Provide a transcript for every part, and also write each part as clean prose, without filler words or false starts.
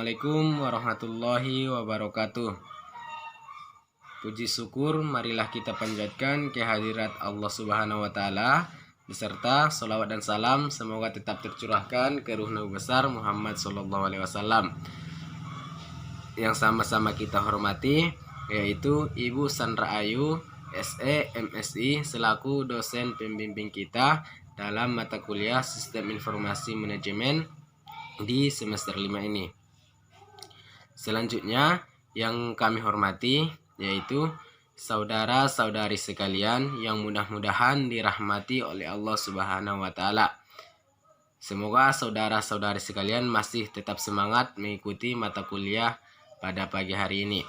Assalamualaikum warahmatullahi wabarakatuh. Puji syukur marilah kita panjatkan kehadirat Allah Subhanahu wa taala beserta salawat dan salam semoga tetap tercurahkan ke ruh Nabi besar Muhammad sallallahu alaihi wasallam. Yang sama-sama kita hormati yaitu Ibu Sandra Ayu SE MSI selaku dosen pembimbing kita dalam mata kuliah Sistem Informasi Manajemen di semester 5 ini. Selanjutnya yang kami hormati yaitu saudara-saudari sekalian yang mudah-mudahan dirahmati oleh Allah Subhanahu wa taala. Semoga saudara-saudari sekalian masih tetap semangat mengikuti mata kuliah pada pagi hari ini.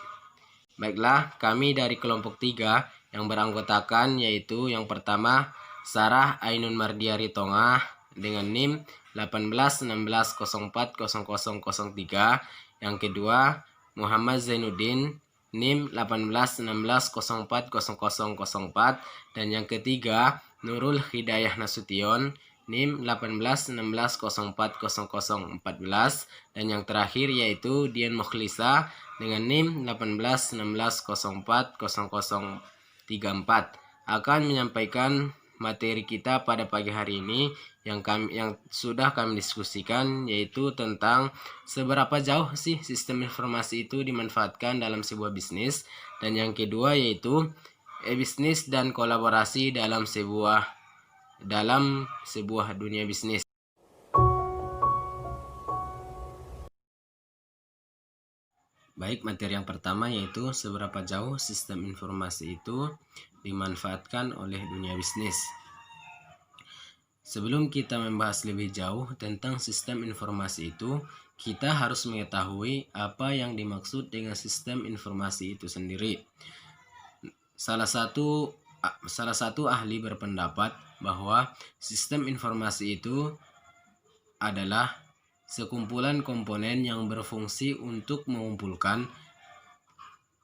Baiklah, kami dari kelompok 3 yang beranggotakan yaitu yang pertama Sarah Ainun Mardiari Tongah dengan NIM 1816040003, yang kedua Muhammad Zainuddin NIM 1816040004, dan yang ketiga Nurul Hidayah Nasution NIM 1816040014, dan yang terakhir yaitu Dian Mukhlisa dengan NIM 1816040034 akan menyampaikan materi kita pada pagi hari ini yang sudah kami diskusikan, yaitu tentang seberapa jauh sih sistem informasi itu dimanfaatkan dalam sebuah bisnis, dan yang kedua yaitu bisnis dan kolaborasi dalam sebuah dunia bisnis. Baik, materi yang pertama yaitu seberapa jauh sistem informasi itu dimanfaatkan oleh dunia bisnis. Sebelum kita membahas lebih jauh tentang sistem informasi itu, kita harus mengetahui apa yang dimaksud dengan sistem informasi itu sendiri. Salah satu ahli berpendapat bahwa sistem informasi itu adalah sekumpulan komponen yang berfungsi untuk mengumpulkan,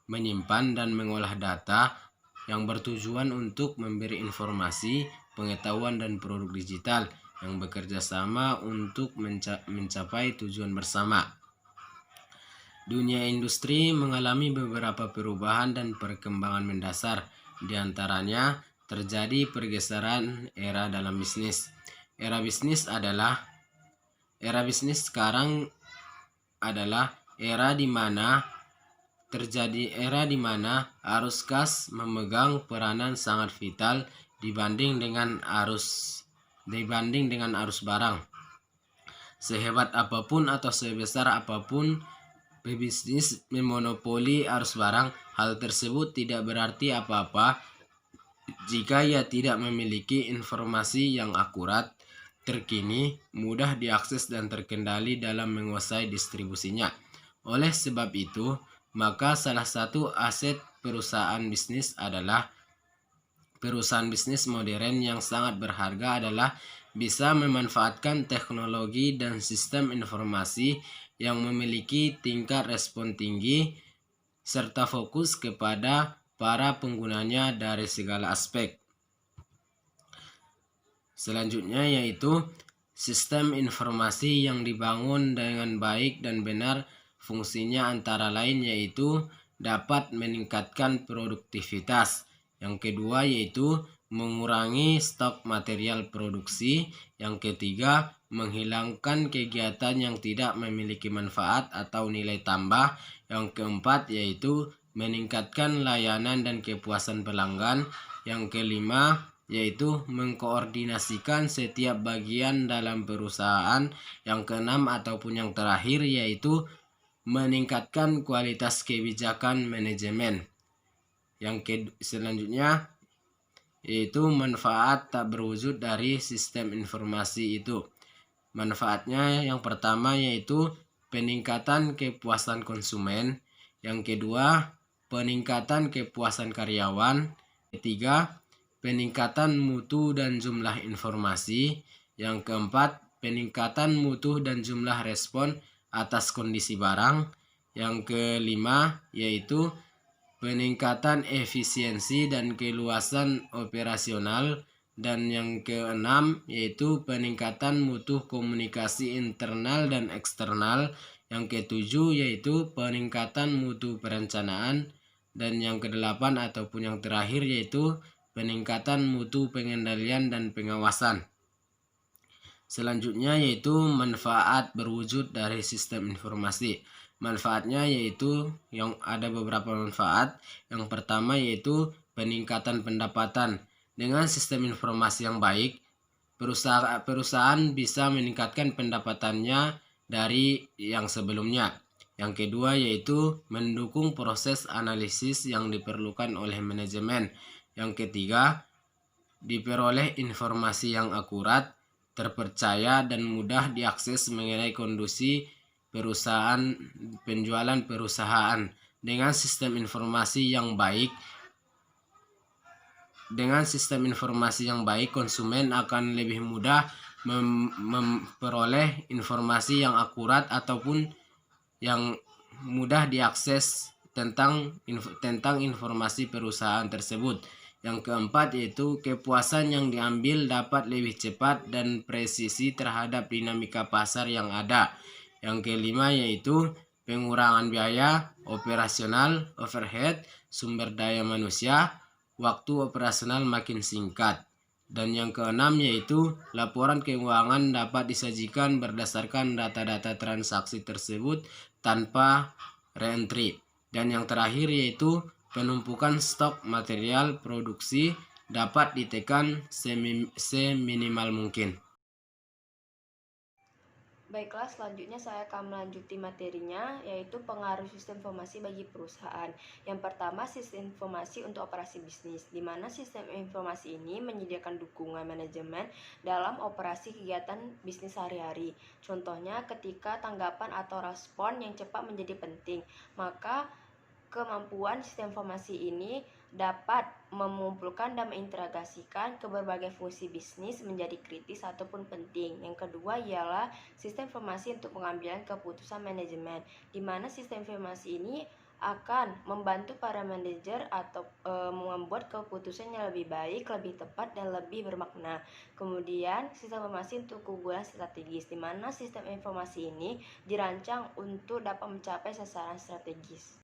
menyimpan, dan mengolah data yang bertujuan untuk memberi informasi, pengetahuan, dan produk digital yang bekerja sama untuk mencapai tujuan bersama. Dunia industri mengalami beberapa perubahan dan perkembangan mendasar. Di antaranya terjadi pergeseran era dalam bisnis. Era bisnis sekarang adalah era di mana arus kas memegang peranan sangat vital dibanding dengan arus barang. Sehebat apapun atau sebesar apapun pebisnis memonopoli arus barang, hal tersebut tidak berarti apa-apa jika ia tidak memiliki informasi yang akurat, terkini, mudah diakses dan terkendali dalam menguasai distribusinya. Oleh sebab itu, maka salah satu aset perusahaan bisnis modern yang sangat berharga adalah bisa memanfaatkan teknologi dan sistem informasi yang memiliki tingkat respon tinggi serta fokus kepada para penggunanya dari segala aspek. Selanjutnya yaitu sistem informasi yang dibangun dengan baik dan benar. Fungsinya antara lain yaitu dapat meningkatkan produktivitas. Yang kedua yaitu mengurangi stok material produksi. Yang ketiga menghilangkan kegiatan yang tidak memiliki manfaat atau nilai tambah. Yang keempat yaitu meningkatkan layanan dan kepuasan pelanggan. Yang kelima yaitu mengkoordinasikan setiap bagian dalam perusahaan. Yang keenam ataupun yang terakhir yaitu meningkatkan kualitas kebijakan manajemen. Selanjutnya yaitu manfaat tak berwujud dari sistem informasi itu. Manfaatnya yang pertama yaitu peningkatan kepuasan konsumen. Yang kedua peningkatan kepuasan karyawan. Ketiga peningkatan mutu dan jumlah informasi. Yang keempat peningkatan mutu dan jumlah respon atas kondisi barang. Yang kelima yaitu peningkatan efisiensi dan keluasan operasional. Dan yang keenam yaitu peningkatan mutu komunikasi internal dan eksternal. Yang ketujuh yaitu peningkatan mutu perencanaan. Dan yang kedelapan ataupun yang terakhir yaitu peningkatan mutu pengendalian dan pengawasan. Selanjutnya yaitu manfaat berwujud dari sistem informasi. Manfaatnya yaitu yang ada beberapa manfaat. Yang pertama yaitu peningkatan pendapatan. Dengan sistem informasi yang baik, perusahaan bisa meningkatkan pendapatannya dari yang sebelumnya. Yang kedua yaitu mendukung proses analisis yang diperlukan oleh manajemen. Yang ketiga, diperoleh informasi yang akurat, terpercaya, dan mudah diakses mengenai kondisi perusahaan, penjualan perusahaan. Dengan sistem informasi yang baik, konsumen akan lebih mudah memperoleh informasi yang akurat ataupun yang mudah diakses tentang informasi perusahaan tersebut. Yang keempat yaitu kepuasan yang diambil dapat lebih cepat dan presisi terhadap dinamika pasar yang ada. Yang kelima yaitu pengurangan biaya operasional, overhead, sumber daya manusia, waktu operasional makin singkat. Dan yang keenam yaitu laporan keuangan dapat disajikan berdasarkan data-data transaksi tersebut tanpa reentry. Dan yang terakhir yaitu penumpukan stok material produksi dapat ditekan seminimal mungkin. Baiklah, selanjutnya saya akan melanjuti materinya, yaitu pengaruh sistem informasi bagi perusahaan. Yang pertama, sistem informasi untuk operasi bisnis, di mana sistem informasi ini menyediakan dukungan manajemen dalam operasi kegiatan bisnis sehari-hari. Contohnya, ketika tanggapan atau respon yang cepat menjadi penting, maka kemampuan sistem informasi ini dapat mengumpulkan dan mengintegrasikan ke berbagai fungsi bisnis menjadi kritis ataupun penting. Yang kedua ialah sistem informasi untuk pengambilan keputusan manajemen, di mana sistem informasi ini akan membantu para manajer atau membuat keputusan yang lebih baik, lebih tepat, dan lebih bermakna. Kemudian sistem informasi untuk keunggulan strategis, di mana sistem informasi ini dirancang untuk dapat mencapai sasaran strategis.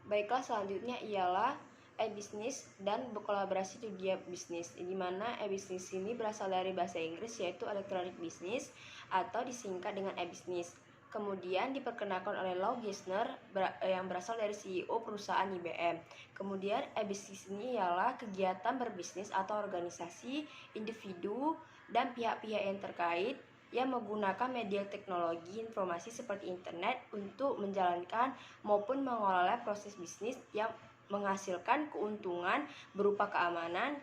Baiklah, selanjutnya ialah e-bisnis dan berkolaborasi di dunia bisnis, di mana e-bisnis ini berasal dari bahasa Inggris yaitu electronic business atau disingkat dengan e-bisnis. Kemudian diperkenalkan oleh Lou Gerstner yang berasal dari CEO perusahaan IBM. Kemudian e-bisnis ini ialah kegiatan berbisnis atau organisasi, individu, dan pihak-pihak yang terkait yang menggunakan media teknologi informasi seperti internet untuk menjalankan maupun mengelola proses bisnis yang menghasilkan keuntungan berupa keamanan,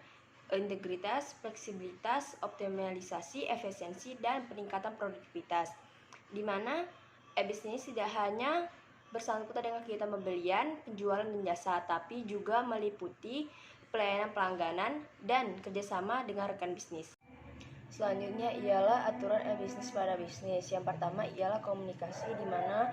integritas, fleksibilitas, optimalisasi, efisiensi, dan peningkatan produktivitas. Di mana e-bisnis tidak hanya bersangkutan dengan kegiatan pembelian, penjualan, dan jasa, tapi juga meliputi pelayanan pelangganan dan kerjasama dengan rekan bisnis. Selanjutnya ialah aturan e-bisnis pada bisnis. Yang pertama ialah komunikasi, di mana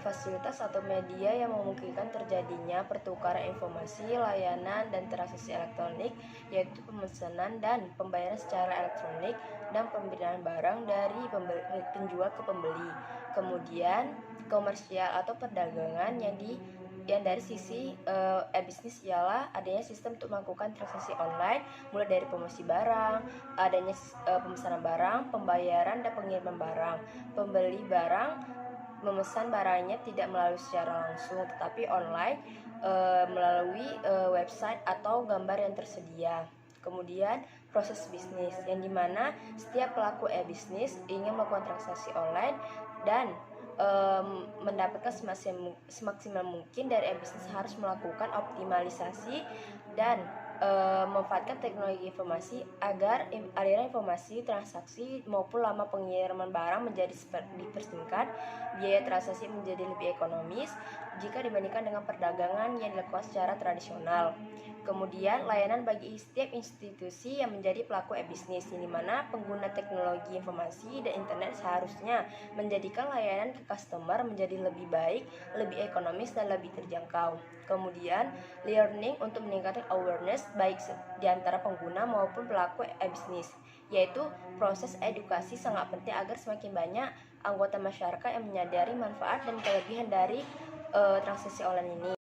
fasilitas atau media yang memungkinkan terjadinya pertukaran informasi, layanan, dan transaksi elektronik, yaitu pemesanan dan pembayaran secara elektronik dan pemberian barang dari penjual ke pembeli. Kemudian komersial atau perdagangan yang dari sisi e-bisnis ialah adanya sistem untuk melakukan transaksi online, mulai dari promosi barang, adanya pemesanan barang, pembayaran, dan pengiriman barang. Pembeli barang memesan barangnya tidak melalui secara langsung, tetapi online melalui website atau gambar yang tersedia. Kemudian proses bisnis, yang dimana setiap pelaku e-bisnis ingin melakukan transaksi online dan mendapatkan semaksimal mungkin dari e-bisnis harus melakukan optimalisasi dan memanfaatkan teknologi informasi agar aliran informasi, transaksi maupun lama pengiriman barang menjadi dipersingkat, biaya transaksi menjadi lebih ekonomis jika dibandingkan dengan perdagangan yang dilakukan secara tradisional. Kemudian layanan bagi setiap institusi yang menjadi pelaku e-bisnis, di mana pengguna teknologi informasi dan internet seharusnya menjadikan layanan ke customer menjadi lebih baik, lebih ekonomis, dan lebih terjangkau. Kemudian learning untuk meningkatkan awareness baik di antara pengguna maupun pelaku e-bisnis, yaitu proses edukasi sangat penting agar semakin banyak anggota masyarakat yang menyadari manfaat dan kelebihan dari transaksi online ini.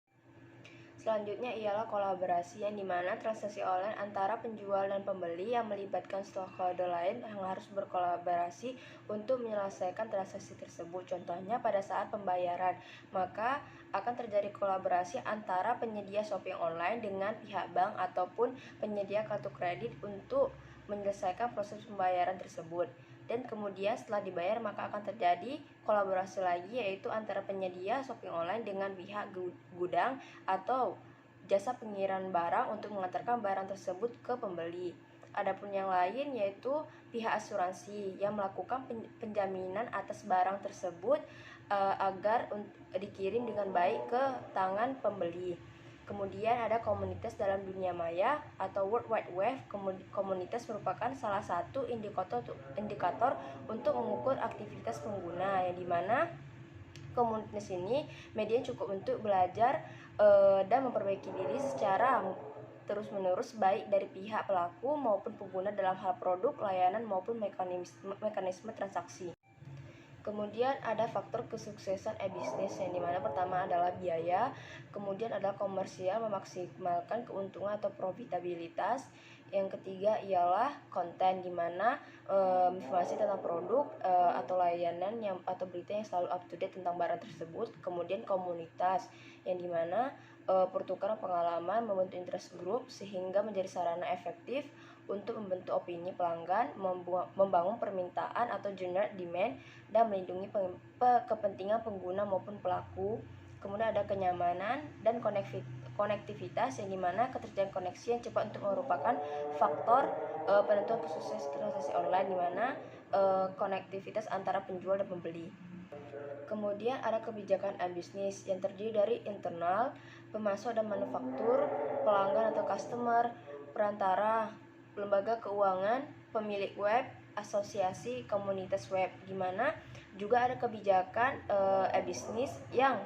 Selanjutnya ialah kolaborasi, yang dimana transaksi online antara penjual dan pembeli yang melibatkan stakeholder lain yang harus berkolaborasi untuk menyelesaikan transaksi tersebut. Contohnya pada saat pembayaran, maka akan terjadi kolaborasi antara penyedia shopping online dengan pihak bank ataupun penyedia kartu kredit untuk menyelesaikan proses pembayaran tersebut. Dan kemudian setelah dibayar maka akan terjadi kolaborasi lagi, yaitu antara penyedia shopping online dengan pihak gudang atau jasa pengiriman barang untuk mengantarkan barang tersebut ke pembeli. Adapun yang lain yaitu pihak asuransi yang melakukan penjaminan atas barang tersebut agar dikirim dengan baik ke tangan pembeli. Kemudian ada komunitas dalam dunia maya atau World Wide Web. Komunitas merupakan salah satu indikator untuk mengukur aktivitas pengguna, yang dimana komunitas ini media cukup untuk belajar dan memperbaiki diri secara terus-menerus, baik dari pihak pelaku maupun pengguna dalam hal produk, layanan maupun mekanisme transaksi. Kemudian ada faktor kesuksesan e-bisnis, yang dimana pertama adalah biaya, kemudian adalah komersial, memaksimalkan keuntungan atau profitabilitas. Yang ketiga ialah konten, dimana informasi tentang produk atau layanan atau berita yang selalu up to date tentang barang tersebut. Kemudian komunitas, yang dimana pertukaran pengalaman, membentuk interest group sehingga menjadi sarana efektif untuk membentuk opini pelanggan, membangun permintaan atau generate demand, dan melindungi kepentingan pengguna maupun pelaku. Kemudian ada kenyamanan dan konektivitas, yang dimana ketersediaan koneksi yang cepat untuk merupakan faktor penentuan sukses transaksi online, dimana konektivitas antara penjual dan pembeli. Kemudian ada kebijakan e-bisnis yang terdiri dari internal, pemasok dan manufaktur, pelanggan atau customer, perantara, lembaga keuangan, pemilik web, asosiasi, komunitas web, di mana juga ada kebijakan e-bisnis yang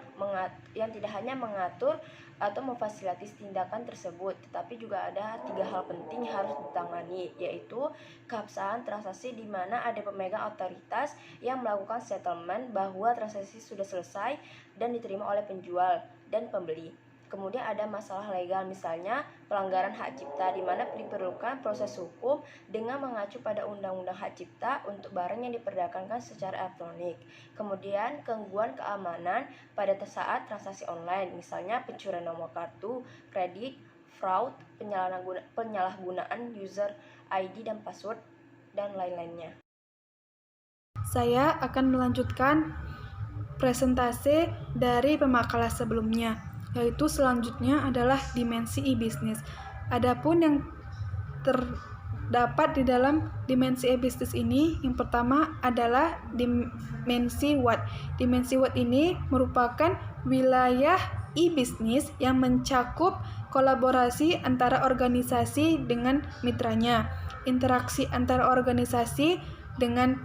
tidak hanya mengatur atau memfasilitasi tindakan tersebut, tetapi juga ada 3 hal penting yang harus ditangani, yaitu keabsahan transaksi, di mana ada pemegang otoritas yang melakukan settlement bahwa transaksi sudah selesai dan diterima oleh penjual dan pembeli. Kemudian ada masalah legal, misalnya pelanggaran hak cipta, di mana diperlukan proses hukum dengan mengacu pada Undang-Undang Hak Cipta untuk barang yang diperdagangkan secara elektronik. Kemudian gangguan keamanan pada saat transaksi online, misalnya pencurian nomor kartu kredit, fraud, penyalahgunaan user ID dan password, dan lain-lainnya. Saya akan melanjutkan presentasi dari pemakalan sebelumnya, yaitu selanjutnya adalah dimensi e-bisnis. Adapun yang terdapat di dalam dimensi e-bisnis ini, yang pertama adalah dimensi what. Dimensi what ini merupakan wilayah e-bisnis yang mencakup kolaborasi antara organisasi dengan mitranya, interaksi antara organisasi dengan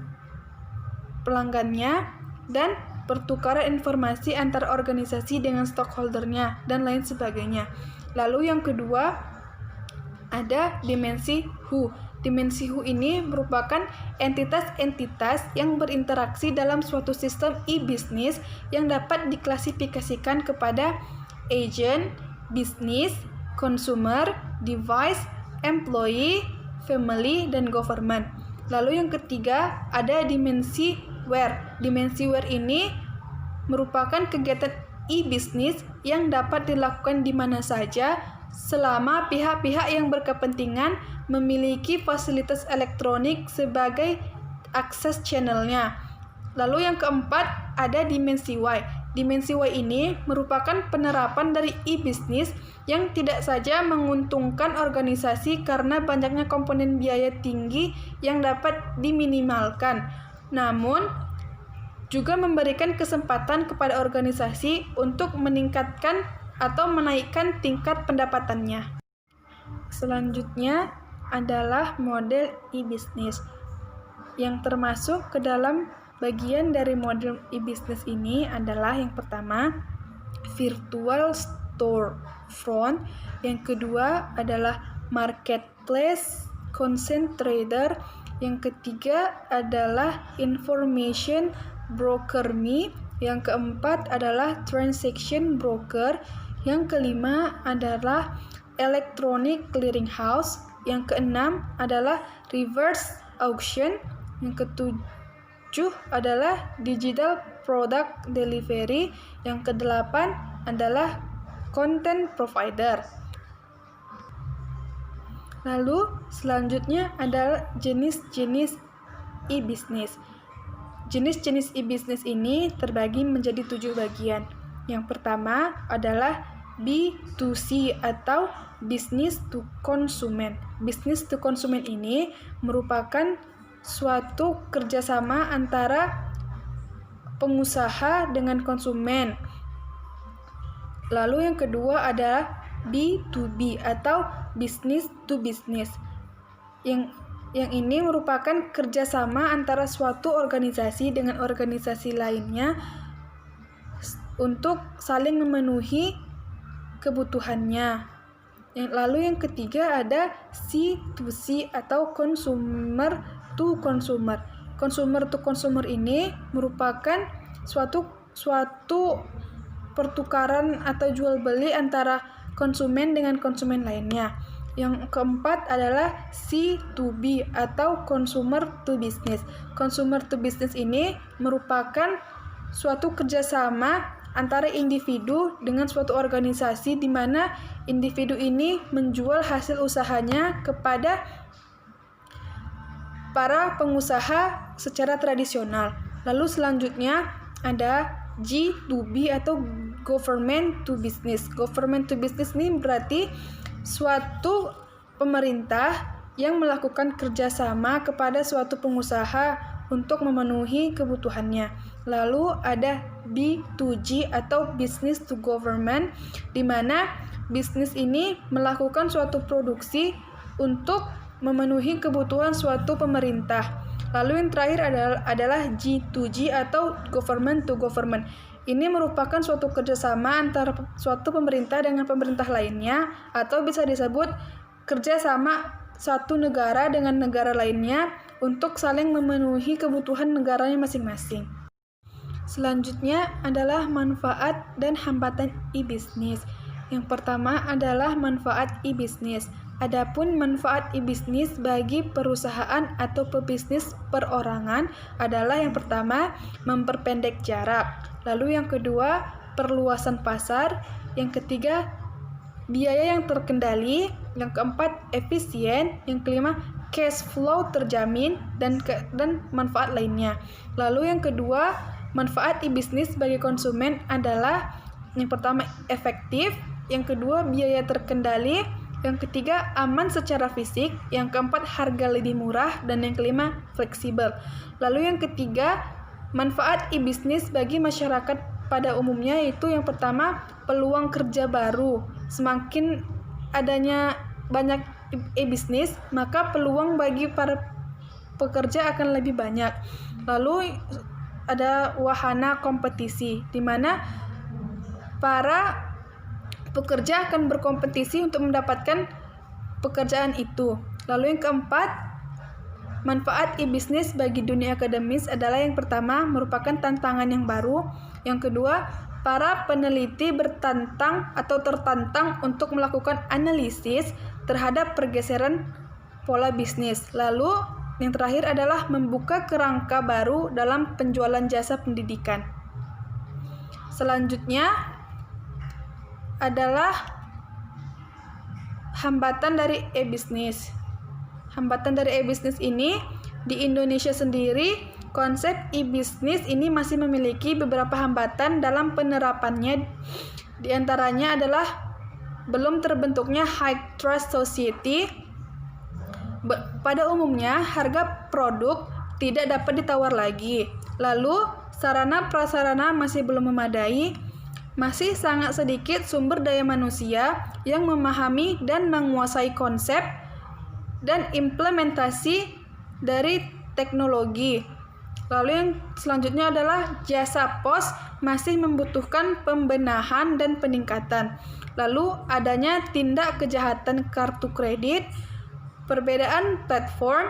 pelanggannya, dan pertukaran informasi antar organisasi dengan stakeholdernya, dan lain sebagainya. Lalu yang kedua ada dimensi who. Dimensi who ini merupakan entitas-entitas yang berinteraksi dalam suatu sistem e-bisnis yang dapat diklasifikasikan kepada agent, bisnis, consumer, device, employee, family, dan government. Lalu yang ketiga ada dimensi where. Dimensi where ini merupakan kegiatan e-bisnis yang dapat dilakukan di mana saja selama pihak-pihak yang berkepentingan memiliki fasilitas elektronik sebagai akses channelnya. Lalu yang keempat ada dimensi why. Dimensi why ini merupakan penerapan dari e-bisnis yang tidak saja menguntungkan organisasi karena banyaknya komponen biaya tinggi yang dapat diminimalkan, namun juga memberikan kesempatan kepada organisasi untuk meningkatkan atau menaikkan tingkat pendapatannya. Selanjutnya adalah model e-bisnis. Yang termasuk ke dalam bagian dari model e-bisnis ini adalah yang pertama virtual storefront, yang kedua adalah marketplace, content trader, Yang ketiga adalah information broker me. Yang keempat adalah transaction broker. Yang kelima adalah electronic clearing house. Yang keenam adalah reverse auction. Yang ketujuh adalah digital product delivery. Yang kedelapan adalah content provider. Lalu selanjutnya adalah jenis-jenis e-business. Jenis-jenis e-business ini terbagi menjadi 7 bagian. Yang pertama adalah B2C atau business to consumer. Business to consumer ini merupakan suatu kerjasama antara pengusaha dengan konsumen. Lalu yang kedua adalah B2B atau business to business. Yang ini merupakan kerjasama antara suatu organisasi dengan organisasi lainnya untuk saling memenuhi kebutuhannya. Lalu yang ketiga ada C2C atau consumer to consumer. Consumer to consumer ini merupakan suatu pertukaran atau jual beli antara konsumen dengan konsumen lainnya. Yang keempat adalah C2B atau consumer to business. Consumer to business ini merupakan suatu kerjasama antara individu dengan suatu organisasi di mana individu ini menjual hasil usahanya kepada para pengusaha secara tradisional. Lalu selanjutnya ada G2B atau government to business. Government to business ini berarti suatu pemerintah yang melakukan kerjasama kepada suatu pengusaha untuk memenuhi kebutuhannya. Lalu ada B2G atau business to government, di mana bisnis ini melakukan suatu produksi untuk memenuhi kebutuhan suatu pemerintah. Lalu yang terakhir adalah G2G atau government to government. Ini merupakan suatu kerjasama antara suatu pemerintah dengan pemerintah lainnya, atau bisa disebut kerjasama satu negara dengan negara lainnya untuk saling memenuhi kebutuhan negaranya masing-masing. Selanjutnya adalah manfaat dan hambatan e-business. Yang pertama adalah manfaat e-business. Adapun manfaat e-business bagi perusahaan atau pebisnis perorangan adalah yang pertama, memperpendek jarak. Lalu yang kedua, perluasan pasar. Yang ketiga, biaya yang terkendali. Yang keempat, efisien. Yang kelima, cash flow terjamin dan manfaat lainnya. Lalu yang kedua, manfaat e-business bagi konsumen adalah yang pertama, efektif. Yang kedua, biaya terkendali. Yang ketiga, aman secara fisik. Yang keempat, harga lebih murah. Dan yang kelima, fleksibel. Lalu yang ketiga, manfaat e-business bagi masyarakat pada umumnya yaitu yang pertama, peluang kerja baru. Semakin adanya banyak e-business, maka peluang bagi para pekerja akan lebih banyak. Lalu ada wahana kompetisi, di mana para pekerja akan berkompetisi untuk mendapatkan pekerjaan itu. Lalu yang keempat, manfaat e-business bagi dunia akademis adalah yang pertama, merupakan tantangan yang baru. Yang kedua, para peneliti tertantang untuk melakukan analisis terhadap pergeseran pola bisnis. Lalu yang terakhir adalah membuka kerangka baru dalam penjualan jasa pendidikan. Selanjutnya adalah hambatan dari e-business. Hambatan dari e-business ini di Indonesia sendiri, konsep e-business ini masih memiliki beberapa hambatan dalam penerapannya. Di antaranya adalah belum terbentuknya high trust society. Pada umumnya, harga produk tidak dapat ditawar lagi. Lalu, sarana prasarana masih belum memadai. Masih sangat sedikit sumber daya manusia yang memahami dan menguasai konsep dan implementasi dari teknologi. Lalu yang selanjutnya adalah jasa pos masih membutuhkan pembenahan dan peningkatan. Lalu adanya tindak kejahatan kartu kredit, perbedaan platform,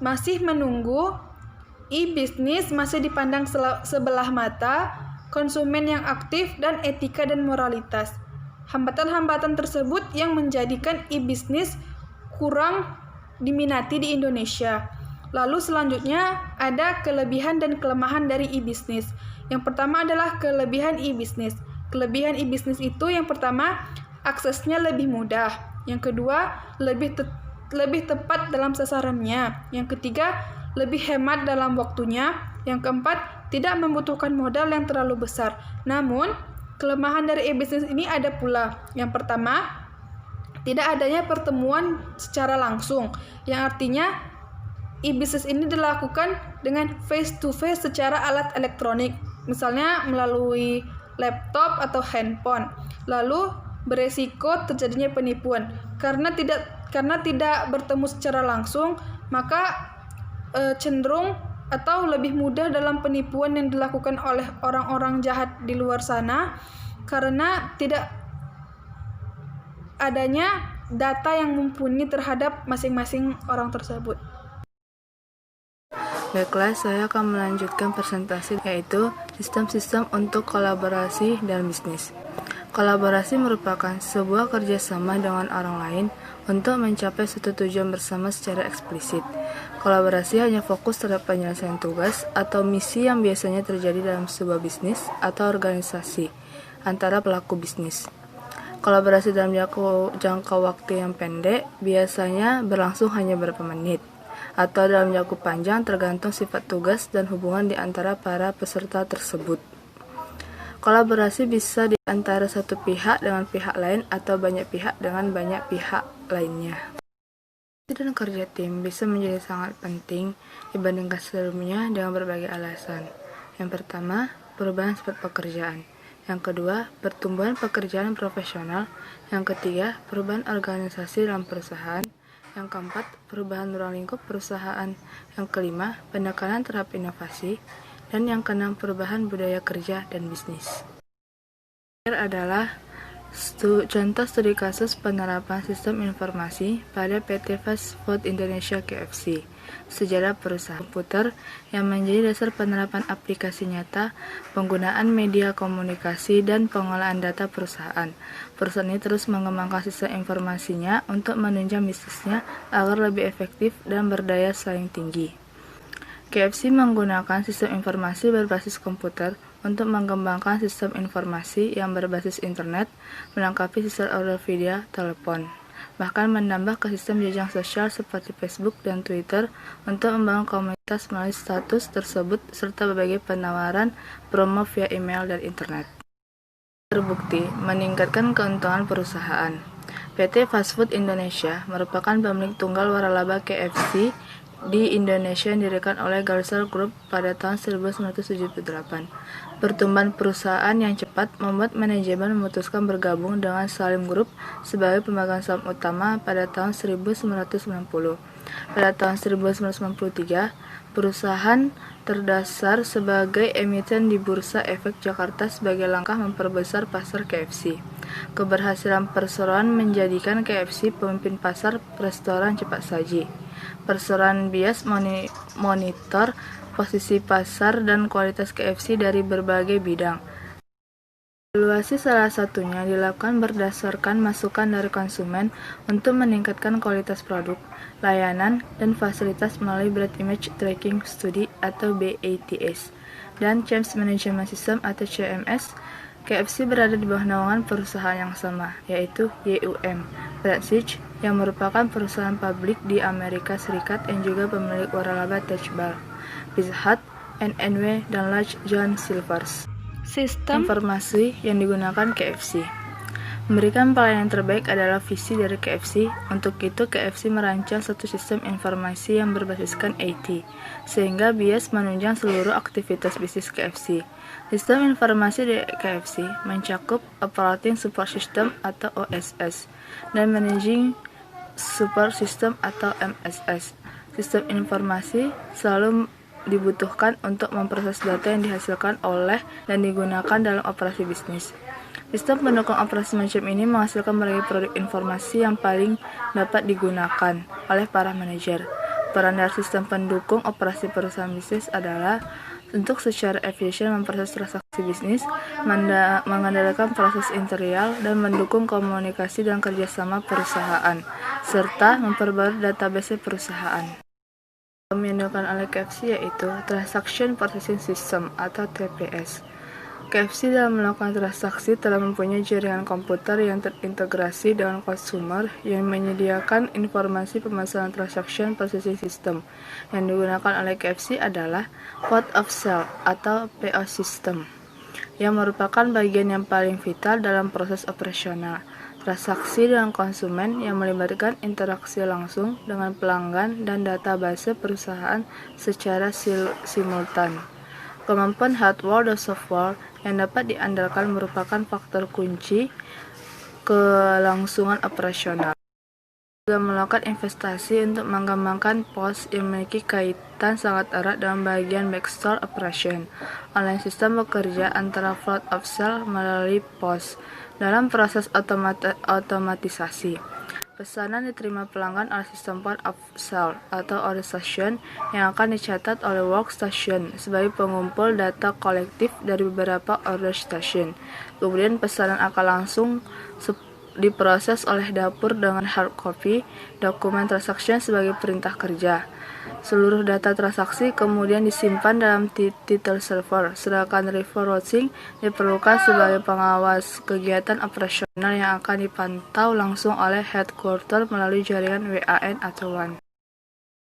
masih menunggu, e-bisnis masih dipandang sebelah mata, konsumen yang aktif, dan etika dan moralitas. Hambatan-hambatan tersebut yang menjadikan e-bisnis kurang diminati di Indonesia. Lalu selanjutnya ada kelebihan dan kelemahan dari e-bisnis. Yang pertama adalah kelebihan e-bisnis. Kelebihan e-bisnis itu yang pertama, aksesnya lebih mudah. Yang kedua, lebih tepat dalam sasarannya. Yang ketiga, lebih hemat dalam waktunya. Yang keempat, tidak membutuhkan modal yang terlalu besar. Namun, kelemahan dari e-bisnis ini ada pula. Yang pertama, tidak adanya pertemuan secara langsung, yang artinya e-bisnis ini dilakukan dengan face-to-face secara alat elektronik, misalnya melalui laptop atau handphone. Lalu beresiko terjadinya penipuan. Karena tidak bertemu secara langsung, maka cenderung atau lebih mudah dalam penipuan yang dilakukan oleh orang-orang jahat di luar sana, karena tidak adanya data yang mumpuni terhadap masing-masing orang tersebut. Baiklah, saya akan melanjutkan presentasi, yaitu sistem-sistem untuk kolaborasi dan bisnis. Kolaborasi merupakan sebuah kerjasama dengan orang lain untuk mencapai suatu tujuan bersama secara eksplisit. Kolaborasi hanya fokus terhadap penyelesaian tugas atau misi yang biasanya terjadi dalam sebuah bisnis atau organisasi antara pelaku bisnis. Kolaborasi dalam jangka waktu yang pendek biasanya berlangsung hanya beberapa menit, atau dalam jangka panjang tergantung sifat tugas dan hubungan di antara para peserta tersebut. Kolaborasi bisa di antara satu pihak dengan pihak lain atau banyak pihak dengan banyak pihak lainnya. Dan kerja tim bisa menjadi sangat penting dibandingkan sebelumnya dengan berbagai alasan. Yang pertama, perubahan sifat pekerjaan. Yang kedua, pertumbuhan pekerjaan profesional. Yang ketiga, perubahan organisasi dalam perusahaan. Yang keempat, perubahan ruang lingkup perusahaan. Yang kelima, penekanan terhadap inovasi. Dan yang keenam, perubahan budaya kerja dan bisnis. Terakhir adalah contoh studi kasus penerapan sistem informasi pada PT Fast Food Indonesia KFC. Sejarah perusahaan komputer yang menjadi dasar penerapan aplikasi nyata, penggunaan media komunikasi, dan pengolahan data perusahaan. Perusahaan ini terus mengembangkan sistem informasinya untuk menunjang bisnisnya agar lebih efektif dan berdaya saing tinggi. KFC menggunakan sistem informasi berbasis komputer untuk mengembangkan sistem informasi yang berbasis internet, melengkapi sistem order via telepon, bahkan menambah ke sistem jejaring sosial seperti Facebook dan Twitter untuk membangun komunitas melalui status tersebut serta berbagai penawaran promo via email dan internet. Terbukti meningkatkan keuntungan perusahaan. PT Fast Food Indonesia merupakan pemilik tunggal waralaba KFC di Indonesia yang didirikan oleh Galser Group pada tahun 1978. Pertumbuhan perusahaan yang cepat membuat manajemen memutuskan bergabung dengan Salim Group sebagai pemegang saham utama pada tahun 1990. Pada tahun 1993, perusahaan terdaftar sebagai emiten di Bursa Efek Jakarta sebagai langkah memperbesar pasar KFC. Keberhasilan perseroan menjadikan KFC pemimpin pasar restoran cepat saji. Perseroan bias monitor posisi pasar dan kualitas KFC dari berbagai bidang. Evaluasi salah satunya dilakukan berdasarkan masukan dari konsumen untuk meningkatkan kualitas produk, layanan, dan fasilitas melalui Brand Image Tracking Study atau BITS dan Change Management System atau CMS. KFC berada di bawah naungan perusahaan yang sama, yaitu YUM Prestige, yang merupakan perusahaan publik di Amerika Serikat yang juga pemilik waralaba Dutch Bell, Pizza Hut, NNW, dan Large John Silver's. Sistem informasi yang digunakan KFC. Memberikan pelayanan terbaik adalah visi dari KFC. Untuk itu, KFC merancang satu sistem informasi yang berbasiskan IT, sehingga bias menunjang seluruh aktivitas bisnis KFC. Sistem informasi di KFC mencakup Operating Support System atau OSS dan Managing Support System atau MSS. Sistem informasi selalu dibutuhkan untuk memproses data yang dihasilkan oleh dan digunakan dalam operasi bisnis. Sistem pendukung operasi macam ini menghasilkan berbagai produk informasi yang paling dapat digunakan oleh para manajer. Peran dari sistem pendukung operasi perusahaan bisnis adalah untuk secara efisien memproses transaksi bisnis, mengendalikan proses interior, dan mendukung komunikasi dan kerjasama perusahaan, serta memperbarui database perusahaan. Yang diandalkan oleh KFC yaitu Transaction Processing System atau TPS. KFC dalam melakukan transaksi telah mempunyai jaringan komputer yang terintegrasi dengan konsumer yang menyediakan informasi pemasaran Transaction Processing System. Yang digunakan oleh KFC adalah Point of Sale atau PO System, yang merupakan bagian yang paling vital dalam proses operasional transaksi dengan konsumen yang melibatkan interaksi langsung dengan pelanggan dan database perusahaan secara simultan. Kemampuan hardware dan software yang dapat diandalkan merupakan faktor kunci kelangsungan operasional. Juga melakukan investasi untuk mengembangkan POS yang memiliki kaitan sangat erat dengan bagian backstore operation. Online system bekerja antara point of sale melalui POS dalam proses otomatisasi. Pesanan diterima pelanggan oleh sistem point of sale atau order station yang akan dicatat oleh workstation sebagai pengumpul data kolektif dari beberapa order station. Kemudian pesanan akan langsung diproses oleh dapur dengan hard copy dokumen transaction sebagai perintah kerja. Seluruh data transaksi kemudian disimpan dalam title server, sedangkan reverse routing diperlukan sebagai pengawas kegiatan operasional yang akan dipantau langsung oleh headquarter melalui jaringan WAN atau WAN.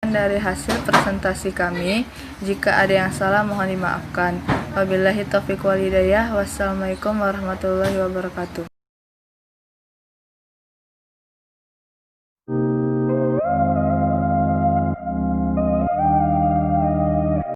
Dari hasil presentasi kami, jika ada yang salah mohon dimaafkan. Wabillahi taufiq wal hidayah. Wassalamualaikum warahmatullahi wabarakatuh.